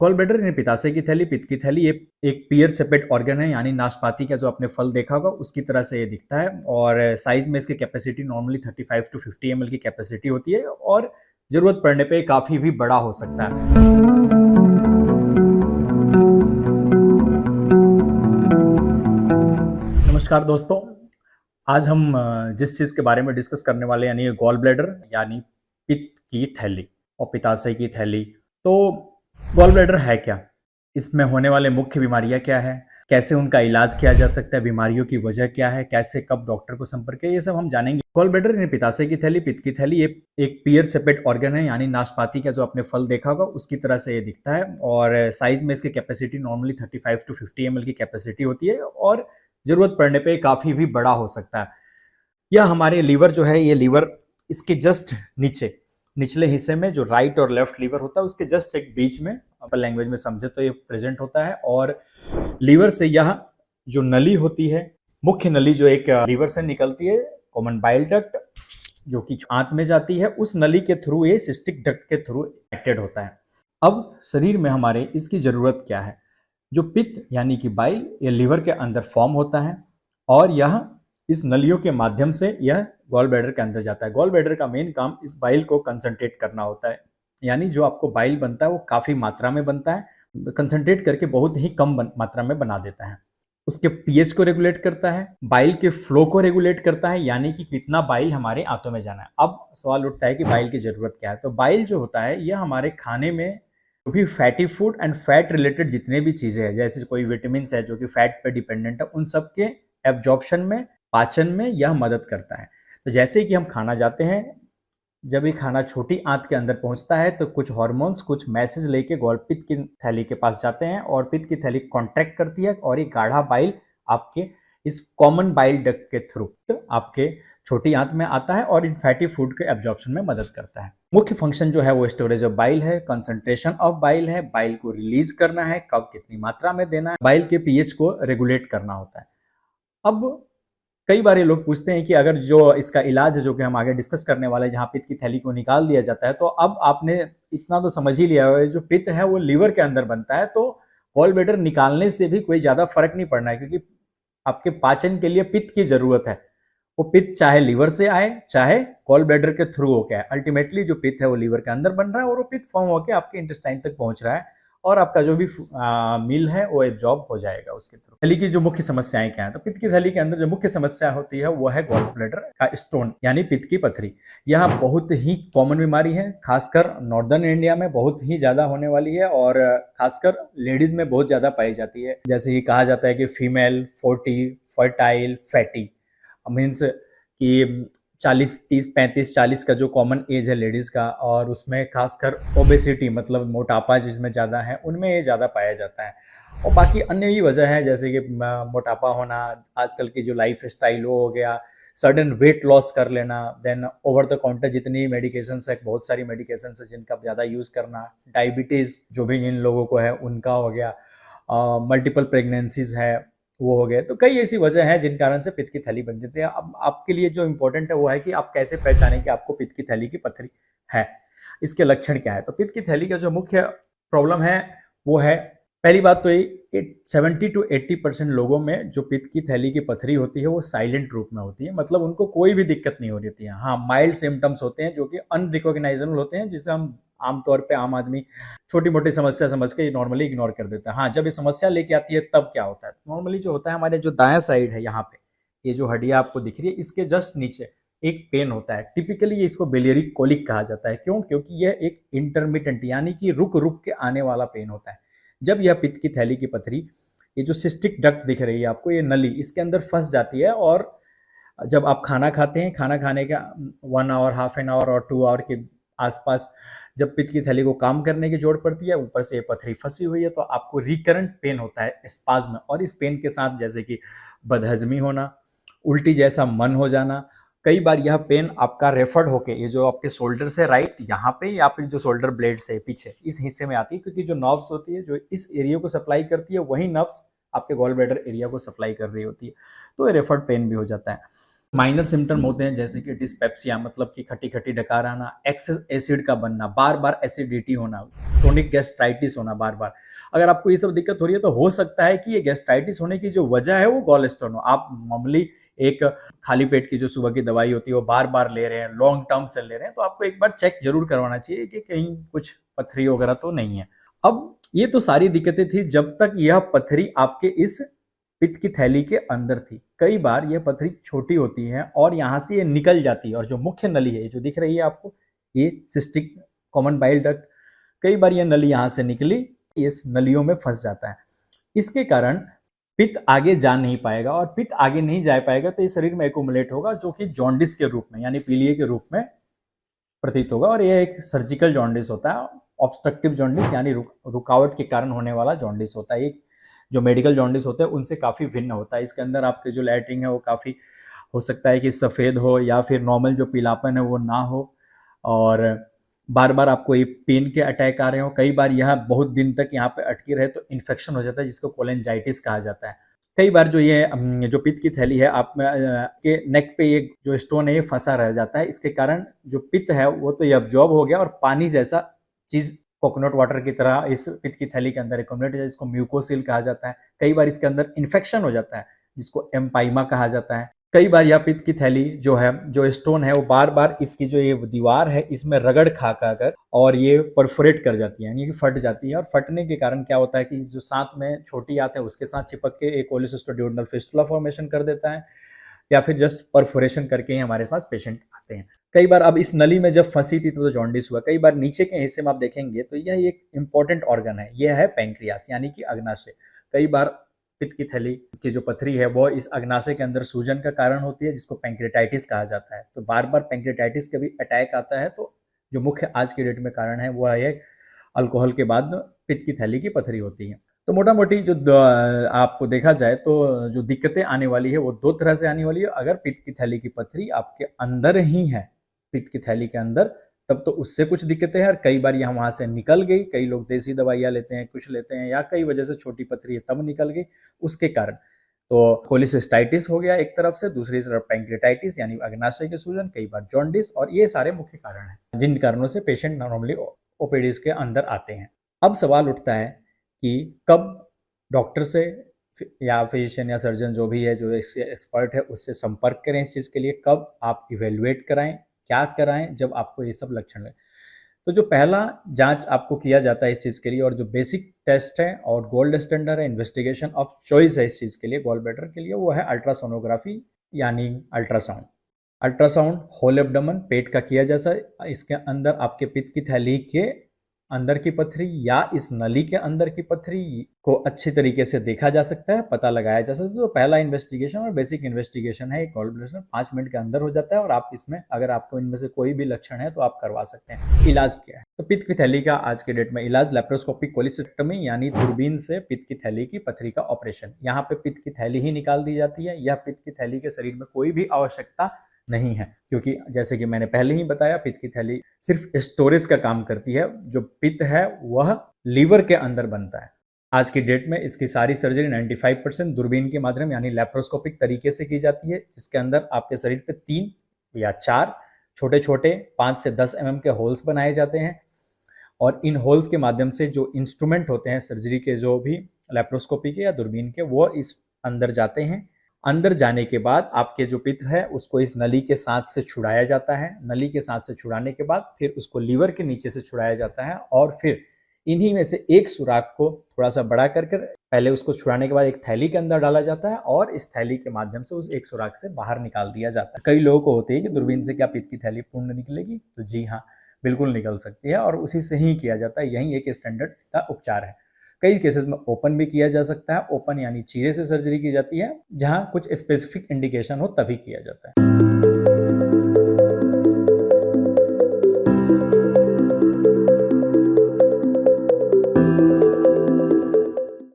Gall bladder यानी पित्ताशय की थैली, पित्त की थैली, ये एक पियर सेपरेट ऑर्गन है, यानी नाशपाती का जो आपने फल देखा होगा उसकी तरह से ये दिखता है। और साइज में इसकी कैपेसिटी नॉर्मली 35 टू 50 ml की कैपेसिटी होती है और जरूरत पड़ने पे काफी भी बड़ा हो सकता है। नमस्कार दोस्तों, आज हम जिस चीज के बारे में डिस्कस करने वाले हैं यानी गॉल ब्लैडर यानी पित्त की थैली और पित्ताशय की थैली। तो गॉल ब्लैडर है क्या, इसमें होने वाले मुख्य बीमारियां क्या है, कैसे उनका इलाज किया जा सकता है, बीमारियों की वजह क्या है, कैसे कब डॉक्टर को संपर्क है, ये सब हम जानेंगे। गॉल ब्लैडर यानी पित्ताशय की थैली, पित्त की थैली, ये एक पियर सेपरेट ऑर्गन है, यानी नाशपाती का जो आपने फल देखा होगा उसकी तरह से ये दिखता है। और साइज में इसकी कैपेसिटी नॉर्मली 35 टू 50 ml की कैपेसिटी होती है और जरूरत पड़ने पे काफी भी बड़ा हो सकता है। यह हमारे लीवर जो है, ये लीवर इसके जस्ट नीचे निचले हिस्से में जो राइट और लेफ्ट लीवर होता है उसके जस्ट एक बीच में, अपर लैंग्वेज में समझे तो ये प्रेजेंट होता है। और लीवर से यह जो नली होती है, मुख्य नली जो एक लीवर से निकलती है, कॉमन बाइल डक्ट, जो कि आंत में जाती है, उस नली के थ्रू ये सिस्टिक डक्ट के थ्रू एक्टेड होता है। अब शरीर में हमारे इसकी जरूरत क्या है? जो पित्त यानी कि बाइल, ये लीवर के अंदर फॉर्म होता है और यह इस नलियों के माध्यम से यह गॉल ब्लैडर के अंदर जाता है। गॉल ब्लैडर का मेन काम इस बाइल को कंसंट्रेट करना होता है, यानी जो आपको बाइल बनता है वो काफी मात्रा में बनता है, कंसंट्रेट करके बहुत ही कम मात्रा में बना देता है। उसके पीएच को रेगुलेट करता है, बाइल के फ्लो को रेगुलेट करता है, यानी कि कितना बाइल हमारे आंतों में जाना है। अब सवाल उठता है कि बाइल की जरूरत क्या है? तो बाइल जो होता है यह हमारे खाने में जो भी fatty food and fat related जितने भी चीजें हैं, जैसे कोई विटामिन है जो कि फैट पे डिपेंडेंट है, उन सब के एब्जॉर्प्शन में, पाचन में यह मदद करता है। तो जैसे कि हम खाना जाते हैं, जब ये खाना छोटी आंत के अंदर पहुंचता है तो कुछ हार्मोन्स कुछ मैसेज लेके गॉल पित्त की थैली के पास जाते हैं और पित्त की थैली कॉन्ट्रैक्ट करती है और ये गाढ़ा बाइल आपके इस कॉमन बाइल डक्ट के थ्रू आपके छोटी आंत में आता है और इन फैटी फूड के एब्जॉर्प्शन में मदद करता है। मुख्य फंक्शन जो है वो स्टोरेज ऑफ बाइल है, कंसंट्रेशन ऑफ बाइल है, बाइल को रिलीज करना है, कब कितनी मात्रा में देना है, बाइल के पीएच को रेगुलेट करना होता है। अब कई बार ये लोग पूछते हैं कि अगर जो इसका इलाज है जो कि हम आगे डिस्कस करने वाले हैं, जहाँ पित्त की थैली को निकाल दिया जाता है, तो अब आपने इतना तो समझ ही लिया है जो पित्त है वो लीवर के अंदर बनता है, तो गॉल ब्लैडर निकालने से भी कोई ज्यादा फर्क नहीं पड़ना है, क्योंकि आपके पाचन के लिए पित्त की जरूरत है। वो पित्त चाहे लीवर से आए चाहे गॉल ब्लैडर के थ्रू होके आए, अल्टीमेटली जो पित्त है वो लीवर के अंदर बन रहा है और वो पित्त फॉर्म होकर आपके इंटेस्टाइन तक पहुंच रहा है और आपका जो भी मील है वो एब्जॉर्ब हो जाएगा उसके थ्रू। थैली की जो मुख्य समस्याएं क्या है? तो पित्त की थैली के अंदर जो मुख्य समस्या होती है वो है गॉल ब्लैडर का स्टोन यानी पित्त की पथरी। यह बहुत ही कॉमन बीमारी है, खासकर नॉर्दर्न इंडिया में बहुत ही ज्यादा होने वाली है और खासकर लेडीज में बहुत ज्यादा पाई जाती है। जैसे कि कहा जाता है कि फीमेल 40 फर्टाइल फैटी, मीन्स कि 40 30 35 40 का जो कॉमन एज है लेडीज का, और उसमें खासकर ओबेसिटी मतलब मोटापा जिसमें ज़्यादा है उनमें ये ज़्यादा पाया जाता है। और बाकी अन्य भी वजह है, जैसे कि मोटापा होना, आजकल की जो लाइफ स्टाइल वो हो गया, सडन वेट लॉस कर लेना, देन ओवर द काउंटर जितनी मेडिकेशंस है, बहुत सारी मेडिकेशंस है जिनका ज़्यादा यूज़ करना, डायबिटीज़ जो भी जिन लोगों को है उनका हो गया, मल्टीपल प्रेगनेंसीज है वो हो गए। तो कई ऐसी वजह है जिन कारण से पित्त की थैली बन जाती है। अब आपके लिए जो इंपॉर्टेंट है वो है कि आप कैसे पहचानें कि आपको पित्त की थैली की पथरी है, इसके लक्षण क्या है। तो पित्त की थैली का जो मुख्य प्रॉब्लम है वो है, पहली बात तो ये 70 टू 80% लोगों में जो पित्त की थैली की पथरी होती है वो साइलेंट रूप में होती है, मतलब उनको कोई भी दिक्कत नहीं हो रही है। हाँ, माइल्ड सिम्टम्स होते हैं जो कि अनरिकॉग्नाइजेबल होते हैं, जिसे हम आमतौर पे आम आदमी छोटी मोटी समस्या समझ के नॉर्मली इग्नोर कर देता है। हाँ, जब ये समस्या लेके आती है तब क्या होता है? नॉर्मली जो होता है, हमारे जो दायां साइड है यहाँ पे, ये जो हड्डियां आपको दिख रही है इसके जस्ट नीचे एक पेन होता है। टिपिकली ये इसको बिलियरी कोलिक कहा जाता है। क्यों? क्योंकि यह एक इंटरमिटेंट यानी कि रुक रुक के आने वाला पेन होता है। जब यह पित्त की थैली की पथरी, ये जो सिस्टिक डक्ट दिख रही है आपको, ये नली इसके अंदर फंस जाती है और जब आप खाना खाते हैं, खाना खाने का 1 आवर, हाफ एन आवर और 2 आवर के आसपास जब पित्त की थैली को काम करने की जरूरत पड़ती है, ऊपर से ये पथरी फंसी हुई है, तो आपको रिकरेंट पेन होता है, स्पाज्म, और इस पेन के साथ जैसे कि बदहजमी होना, उल्टी जैसा मन हो जाना। कई बार यह पेन आपका रेफर्ड होके ये जो आपके शोल्डर से राइट यहाँ पे या फिर जो शोल्डर ब्लेड से पीछे इस हिस्से में आती है, क्योंकि जो नर्व्स होती है जो इस एरिया को सप्लाई करती है वही नर्व्स आपके गॉल ब्लैडर एरिया को सप्लाई कर रही होती है, तो ये रेफर्ड पेन भी हो जाता है। माइनर सिम्टम होते हैं जैसे कि डिस्पेप्सिया, मतलब कि खट्टी खट्टी डकार आना, एक्सेस एसिड का बनना, बार बार एसिडिटी होना, क्रोनिक गैस्ट्राइटिस होना बार बार। अगर आपको ये सब दिक्कत हो रही है तो हो सकता है कि ये गैस्ट्राइटिस होने की जो वजह है वो गॉल स्टोन हो। आप मामूली एक खाली पेट की जो सुबह की दवाई होती है वो बार बार ले रहे हैं, लॉन्ग टर्म से ले रहे हैं, तो आपको एक बार चेक जरूर करवाना चाहिए कि कहीं कुछ पथरी वगैरह तो नहीं है। अब ये तो सारी दिक्कतें थी जब तक यह पथरी आपके इस पित्त की थैली के अंदर थी। कई बार यह पथरी छोटी होती है और यहाँ से ये निकल जाती है, और जो मुख्य नली है जो दिख रही है आपको, ये सिस्टिक कॉमन बाइल डक्ट, कई बार यह नली यहाँ से निकली, इस नलियों में फंस जाता है। इसके कारण पित्त आगे जा नहीं पाएगा, और पित्त आगे नहीं जा पाएगा तो ये शरीर में एकुमुलेट होगा, जो कि जॉन्डिस के रूप में यानी पीलिया के रूप में प्रतीत होगा। और यह एक सर्जिकल जॉन्डिस होता है, ऑब्स्ट्रक्टिव जॉन्डिस यानी रुकावट के कारण होने वाला जॉन्डिस होता है। एक जो मेडिकल जॉन्डिस होते हैं उनसे काफ़ी भिन्न होता है। इसके अंदर आपके जो लैट्रिन है वो काफ़ी हो सकता है कि सफ़ेद हो, या फिर नॉर्मल जो पीलापन है वो ना हो, और बार बार आपको ये पेन के अटैक आ रहे हो। कई बार यह बहुत दिन तक यहाँ पे अटकी रहे तो इन्फेक्शन हो जाता है, जिसको कोलेंजाइटिस कहा जाता है। कई बार जो ये जो पित्त की थैली है आप के नेक पे ये जो स्टोन है ये फंसा रह जाता है। इसके कारण जो पित्त है वो तो ये अब्जॉर्ब हो गया और पानी जैसा चीज कोकोनट वाटर की तरह इस पित्त की थैली के अंदर एक्युमुलेट हो जाता है, जिसको म्यूकोसिल कहा जाता है। कई बार इसके अंदर इन्फेक्शन हो जाता है, जिसको एम्पाइमा कहा जाता है। कई बार यह पित्त की थैली जो है, जो स्टोन है, वो बार बार इसकी जो ये दीवार है इसमें रगड़ खा कर और ये परफोरेट कर जाती है, यानी कि फट जाती है। और फटने के कारण क्या होता है कि जो साथ में छोटी आंत है उसके साथ चिपक के एक कोलिसिस्टोड्यूडनल फिस्टुला फॉर्मेशन कर देता है, या फिर जस्ट परफोरेशन करके ही हमारे पास पेशेंट आते हैं। कई बार अब इस नली में जब फंसी थी तो जॉन्डिस हुआ। कई बार नीचे के हिस्से में आप देखेंगे तो यह एक इंपॉर्टेंट ऑर्गन है, यह है पैंक्रियास यानी कि अग्नाशय। कई बार पित्त की थैली की जो पथरी है वो इस अग्नाशय के अंदर सूजन का कारण होती है, जिसको पैंक्रेटाइटिस कहा जाता है। तो बार बार पैंक्रेटाइटिस का भी अटैक आता है, तो जो मुख्य आज की डेट में कारण है वो है अल्कोहल के बाद पित्त की थैली की पथरी होती है। तो मोटा मोटी जो आपको देखा जाए तो जो दिक्कतें आने वाली है वो दो तरह से आने वाली है। अगर पित्त की थैली की पथरी आपके अंदर ही है, पित्त की थैली के अंदर, तब तो उससे कुछ दिक्कतें हैं, और कई बार यह वहां से निकल गई। कई लोग देसी दवाइयाँ लेते हैं, कुछ लेते हैं, या कई वजह से छोटी पथरी है तब निकल गई, उसके कारण तो कोलिसिस्टाइटिस हो गया एक तरफ से, दूसरी तरफ पैंक्रेटाइटिस यानी अग्नाशय के सूजन, कई बार जॉन्डिस, और ये सारे मुख्य कारण हैं जिन कारणों से पेशेंट नॉर्मली ओपीडीज के अंदर आते हैं। अब सवाल उठता है कि कब डॉक्टर से या फिजिशियन या सर्जन जो भी है, जो इससे एक्सपर्ट है, उससे संपर्क करें इस चीज़ के लिए, कब आप इवेल्युएट कराएं, क्या कराएं जब आपको ये सब लक्षण लगे। तो जो पहला जांच आपको किया जाता है इस चीज़ के लिए, और जो बेसिक टेस्ट है और गोल्ड स्टैंडर्ड है, इन्वेस्टिगेशन ऑफ चॉइस है इस चीज़ के लिए, गॉल ब्लैडर के लिए, वो है अल्ट्रासोनोग्राफी यानी अल्ट्रासाउंड। अल्ट्रासाउंड होल एब्डोमेन पेट का किया जाता है। इसके अंदर आपके पित्त की थैली के अंदर की पथरी या इस नली के अंदर की पथरी को अच्छी तरीके से देखा जा सकता है, पता लगाया जा सकता है। तो पहला इन्वेस्टिगेशन और बेसिक इन्वेस्टिगेशन है, एक गॉल ब्लैडर 5 मिनट के अंदर हो जाता है, और आप इसमें अगर आपको इनमें से कोई भी लक्षण है तो आप करवा सकते हैं। इलाज क्या है? तो पित्त की थैली का आज के डेट में इलाज लेप्रोस्कोपिक कोलिसिस्टेक्टमी यानी दूरबीन से पित्त की थैली की पथरी का ऑपरेशन। यहाँ पे पित्त की थैली ही निकाल दी जाती है। यह पित्त की थैली के शरीर में कोई भी आवश्यकता नहीं है, क्योंकि जैसे कि मैंने पहले ही बताया, पित्त की थैली सिर्फ स्टोरेज का काम करती है। जो पित्त है वह लीवर के अंदर बनता है। आज की डेट में इसकी सारी सर्जरी 95% दूरबीन के माध्यम यानी लेप्रोस्कोपिक तरीके से की जाती है, जिसके अंदर आपके शरीर पे 3 या 4 छोटे छोटे 5 से 10 mm के होल्स बनाए जाते हैं, और इन होल्स के माध्यम से जो इंस्ट्रूमेंट होते हैं सर्जरी के, जो भी लेप्रोस्कोपी के या दूरबीन के, वो इस अंदर जाते हैं। अंदर जाने के बाद आपके जो पित्त है उसको इस नली के साथ से छुड़ाया जाता है। नली के साथ से छुड़ाने के बाद फिर उसको लीवर के नीचे से छुड़ाया जाता है, और फिर इन्हीं में से एक सुराख को थोड़ा सा बड़ा कर पहले उसको छुड़ाने के बाद एक थैली के अंदर डाला जाता है, और इस थैली के माध्यम से उस एक सुराख से बाहर निकाल दिया जाता है। कई लोगों को होती है कि दूरबीन से क्या पित्त की थैली पूर्ण निकलेगी? तो जी हाँ, बिल्कुल निकल सकती है, और उसी से ही किया जाता है। यही एक स्टैंडर्ड इसका उपचार है। कई केसेस में ओपन भी किया जा सकता है। ओपन यानी चीरे से सर्जरी की जाती है, जहां कुछ स्पेसिफिक इंडिकेशन हो तभी किया जाता है।